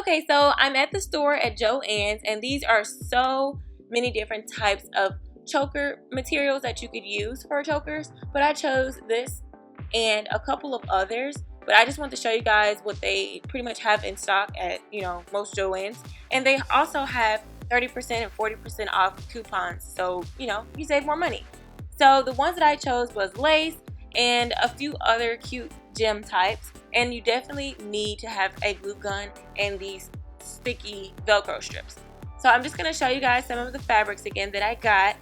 Okay, so I'm at the store at Joann's, and these are so many different types of choker materials that you could use for chokers, but I chose this and a couple of others. But I just want to show you guys what they pretty much have in stock at, most Joann's. And they also have 30% and 40% off coupons, so, you save more money. So the ones that I chose was lace and a few other cute gem types. And you definitely need to have a glue gun and these sticky Velcro strips. So I'm just going to show you guys some of the fabrics again that I got.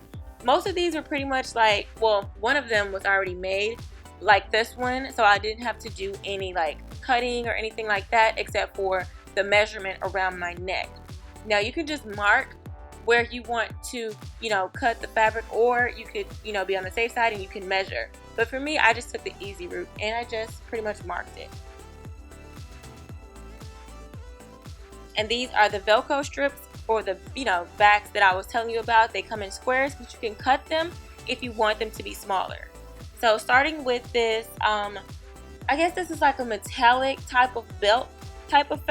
Most of these are pretty much like, well, one of them was already made like this one, so I didn't have to do any like cutting or anything like that except for the measurement around my neck. Now you can just mark where you want to, cut the fabric, or you could, be on the safe side and you can measure. But for me, I just took the easy route and I just pretty much marked it. And these are the Velcro strips for the, backs that I was telling you about. They come in squares, but you can cut them if you want them to be smaller. So starting with this, I guess this is like a metallic type of belt type of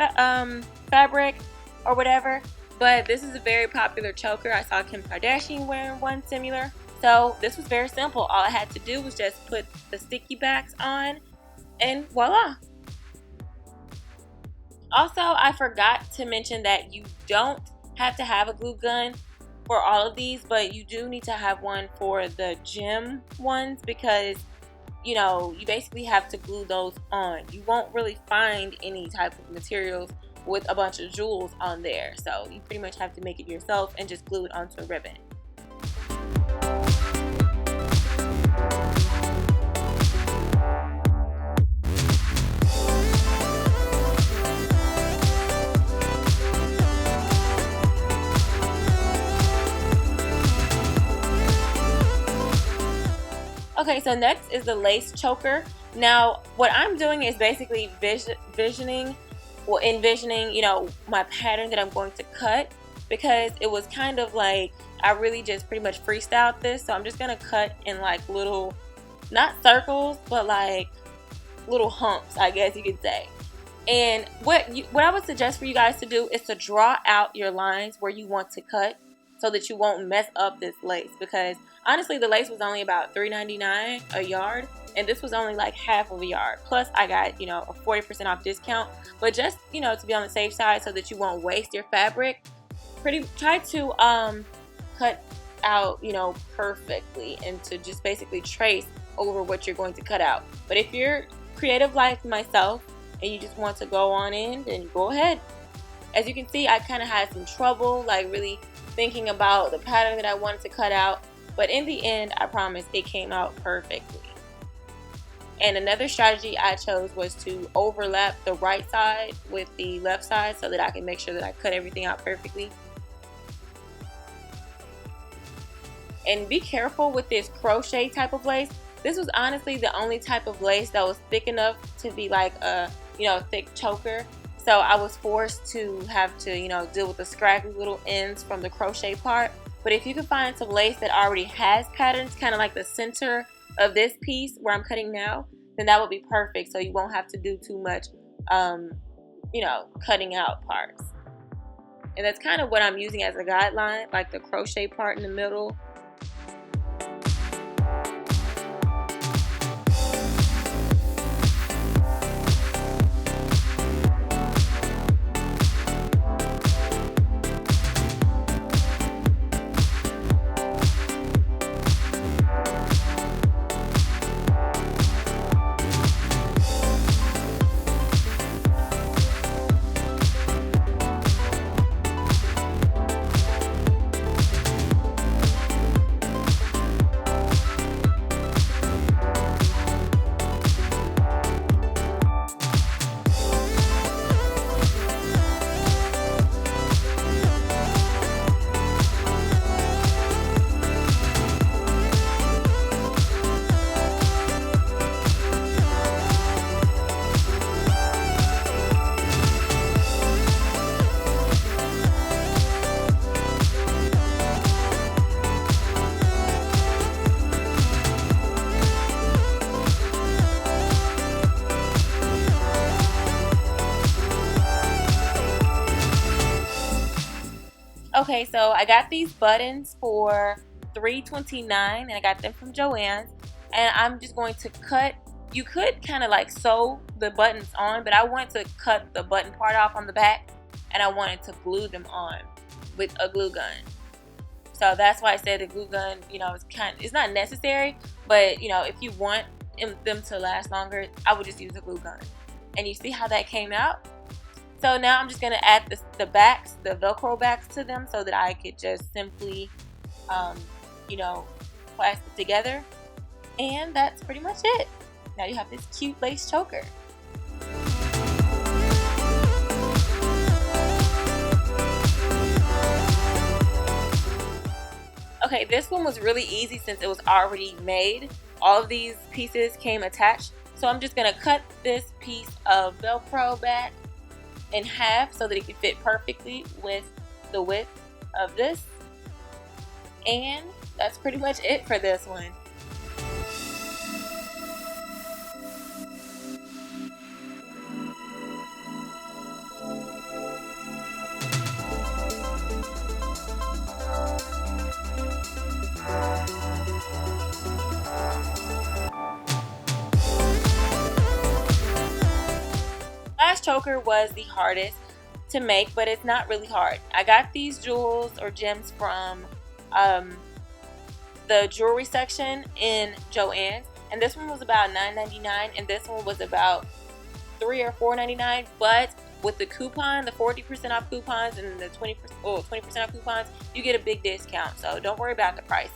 fabric or whatever. But this is a very popular choker. I saw Kim Kardashian wearing one similar. So this was very simple. All I had to do was just put the sticky backs on and voila. Also, I forgot to mention that you don't have to have a glue gun for all of these, but you do need to have one for the gem ones because, you basically have to glue those on. You won't really find any type of materials with a bunch of jewels on there, so you pretty much have to make it yourself and just glue it onto a ribbon. Okay, so next is the lace choker. Now, what I'm doing is basically envisioning, my pattern that I'm going to cut, because it was kind of like I really just pretty much freestyled this. So I'm just gonna cut in like little, not circles, but like little humps, I guess you could say. And what I would suggest for you guys to do is to draw out your lines where you want to cut, so that you won't mess up this lace, because honestly the lace was only about $3.99 a yard, and this was only like half of a yard, plus I got a 40% off discount. But just to be on the safe side so that you won't waste your fabric, try to cut out perfectly, and to just basically trace over what you're going to cut out. But if you're creative like myself and you just want to go on in, then go ahead. As you can see, I kind of had some trouble like really thinking about the pattern that I wanted to cut out, but in the end, I promise it came out perfectly. And another strategy I chose was to overlap the right side with the left side so that I can make sure that I cut everything out perfectly. And be careful with this crochet type of lace. This was honestly the only type of lace that was thick enough to be like a thick choker. So I was forced to have to, deal with the scraggly little ends from the crochet part. But if you can find some lace that already has patterns, kind of like the center of this piece where I'm cutting now, then that would be perfect. So you won't have to do too much, cutting out parts. And that's kind of what I'm using as a guideline, like the crochet part in the middle. Okay, so I got these buttons for $3.29 and I got them from Joann's, and I'm just going to cut. You could kind of like sew the buttons on, but I want to cut the button part off on the back, and I wanted to glue them on with a glue gun. So that's why I said the glue gun, you know, it's not necessary, but you know, if you want them to last longer, I would just use a glue gun. And you see how that came out? So now I'm just gonna add the backs, the Velcro backs to them, so that I could just simply, you know, clasp it together. And that's pretty much it. Now you have this cute lace choker. Okay, this one was really easy since it was already made. All of these pieces came attached. So I'm just gonna cut this piece of Velcro back in half so that it can fit perfectly with the width of this. And that's pretty much it for this one. Last choker was the hardest to make, but it's not really hard. I got these jewels or gems from the jewelry section in Joann's, and this one was about $9.99 and this one was about $3 or $4.99, but with the coupon, the 40% off coupons and the 20% off coupons, you get a big discount. So don't worry about the prices.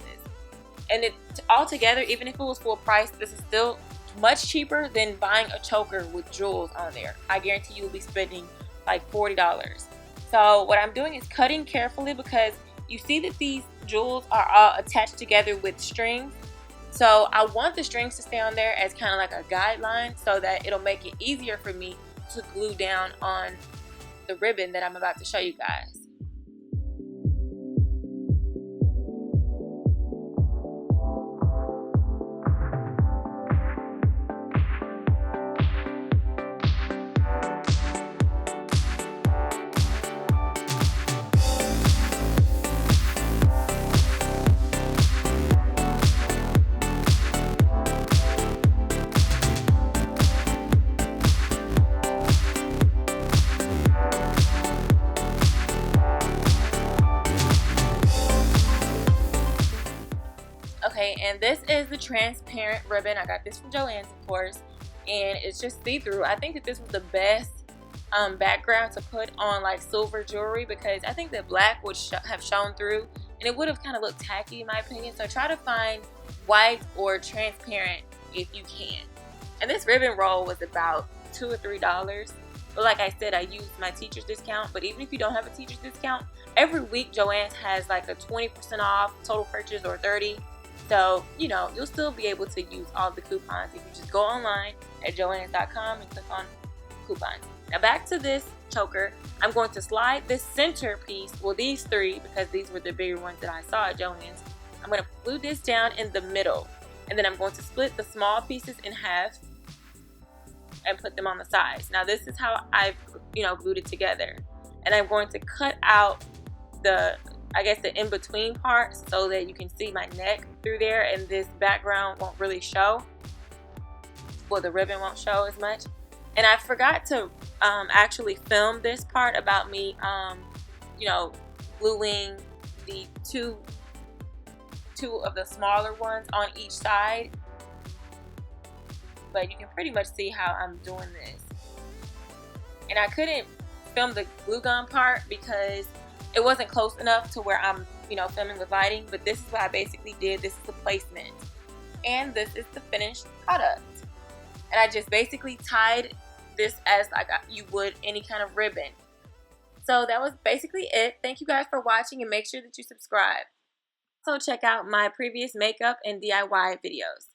And it altogether, even if it was full price, this is still much cheaper than buying a choker with jewels on there. I guarantee you will be spending like $40. So what I'm doing is cutting carefully, because you see that these jewels are all attached together with strings. So I want the strings to stay on there as kind of like a guideline, so that it'll make it easier for me to glue down on the ribbon that I'm about to show you guys. Okay, and this is the transparent ribbon. I got this from Joann's, of course, and it's just see-through. I think that this was the best background to put on like silver jewelry, because I think that black would have shown through and it would have kind of looked tacky in my opinion. So try to find white or transparent if you can. And this ribbon roll was about $2 or $3. But like I said, I used my teacher's discount. But even if you don't have a teacher's discount, every week Joann's has like a 20% off total purchase or 30%. So, you know, you'll still be able to use all the coupons if you just go online at joanns.com and click on coupons. Now back to this choker, I'm going to slide this center piece, well these three, because these were the bigger ones that I saw at Joann's. I'm going to glue this down in the middle, and then I'm going to split the small pieces in half and put them on the sides. Now this is how I've, you know, glued it together. And I'm going to cut out the, I guess, the in-between part so that you can see my neck through there and this background won't really show. Well, the ribbon won't show as much. And I forgot to actually film this part about me, you know, gluing the two of the smaller ones on each side. But you can pretty much see how I'm doing this. And I couldn't film the glue gun part because it wasn't close enough to where I'm, you know, filming with lighting. But this is what I basically did. This is the placement. And this is the finished product. And I just basically tied this as like you would any kind of ribbon. So that was basically it. Thank you guys for watching, and make sure that you subscribe. So check out my previous makeup and DIY videos.